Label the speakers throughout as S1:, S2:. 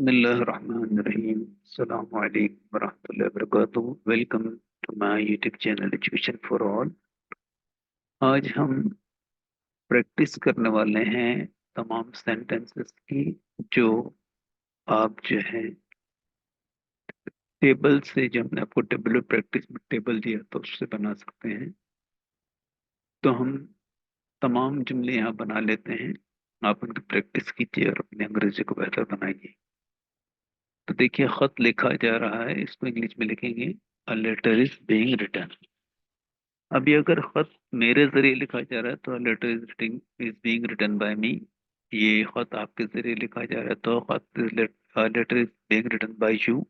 S1: बिस्मिल्लाहिर्रहमानिर्रहीम। अस्सलाम वालेकुम वरहमतुल्लाहि वबरकातुहू। Welcome to my YouTube channel education for all. आज हम प्रैक्टिस करने वाले हैं तमाम सेंटेंसेस की, जो आप जो है टेबल से, जो हमने आपको टेबल प्रैक्टिस में टेबल दिया तो उससे बना सकते हैं। तो हम तमाम जुमले यहाँ बना लेते हैं। आप उनकी प्रैक्टिस कीजिए और अपनी अंग्रेजी को बेहतर बनाइए। तो देखिए, खत लिखा जा रहा है, इसको इंग्लिश में लिखेंगे a letter is being written. अभी अगर खत मेरे जरिए लिखा जा रहा है तो letter is being written by me. ये खत आपके जरिए लिखा जा रहा है तो letter is being written by you.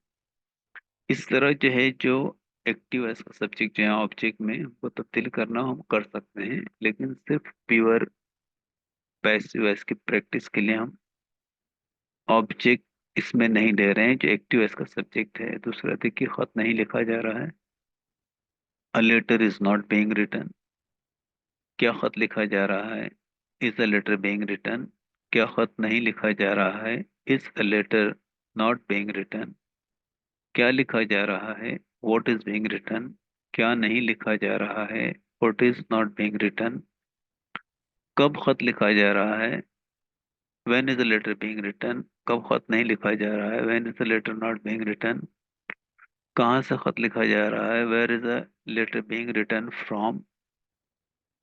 S1: इस तरह जो है, जो एक्टिव है इसका सब्जेक्ट जो है ऑब्जेक्ट में हमको तब्दील करना हम कर सकते हैं, लेकिन सिर्फ प्योर पैसिव वॉइस की प्रैक्टिस के लिए हम ऑब्जेक्ट इसमें नहीं ले रहे हैं, जो एक्टिव है इसका सब्जेक्ट है। दूसरा देखिए, खत नहीं लिखा जा रहा है, a letter is not being written. क्या खत लिखा जा रहा है, is a letter being written. क्या खत नहीं लिखा जा रहा है, is a letter not being written. क्या लिखा जा रहा है, व्हाट इज बीइंग रिटन। क्या नहीं लिखा जा रहा है, what is not being written. कब खत लिखा जा रहा है, when is a letter being written. कब खत नहीं लिखा जा रहा है, when is a letter not being written. कहाँ से खत लिखा जा रहा है, where is a letter being written from.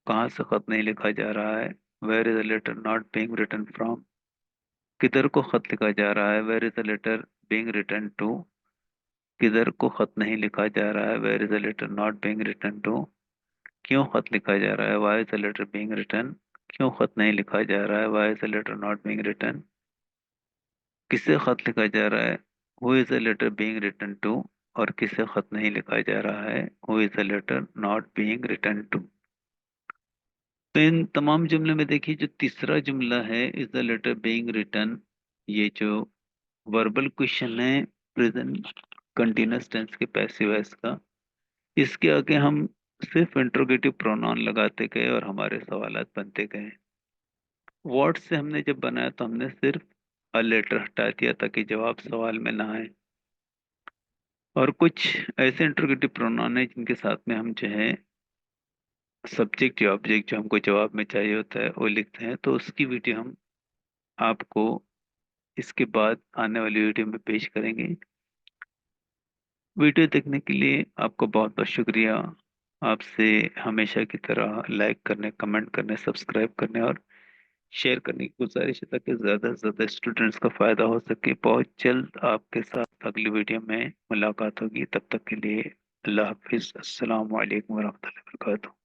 S1: कहाँ से खत नहीं लिखा जा रहा है, where is a letter not being written from. किधर को खत लिखा जा रहा है, where is a letter being written to. किधर को खत नहीं लिखा जा रहा है, where is a letter not being written to. क्यों खत लिखा जा रहा है, why is a letter being written. क्यों खत नहीं लिखा जा रहा है, why is a letter not being written. किसे खत लिखा जा रहा है, who is a letter being written to. और किसे खत नहीं लिखा जा रहा है, who is a letter not being written to. तो इन तमाम जुमले में देखिए, जो तीसरा जुमला है is the letter being written, ये जो वर्बल क्वेश्चन है प्रेजेंट कंटिन्यूअस टेंस के पैसिव वॉइस का, इसके आगे हम सिर्फ इंट्रोगेटिव प्रोनाउन लगाते गए और हमारे सवालात बनते गए। वर्ड से हमने जब बनाया तो हमने सिर्फ अ लेटर हटा दिया ताकि जवाब सवाल में ना आए। और कुछ ऐसे इंट्रोगेटिव प्रोनाउन है जिनके साथ में हम जो है सब्जेक्ट या ऑब्जेक्ट जो हमको जवाब में चाहिए होता है वो लिखते हैं। तो उसकी वीडियो हम आपको इसके बाद आने वाली वीडियो में पेश करेंगे। वीडियो देखने के लिए आपको बहुत बहुत शुक्रिया। आपसे हमेशा की तरह लाइक करने, कमेंट करने, सब्सक्राइब करने और शेयर करने की गुजारिश है ताकि ज़्यादा से ज़्यादा स्टूडेंट्स का फ़ायदा हो सके। बहुत जल्द आपके साथ अगली वीडियो में मुलाकात होगी। तब तक के लिए अल्लाह हाफिज़। अस्सलाम वालेकुम वरहमतुल्लाहि वबरकातुहू।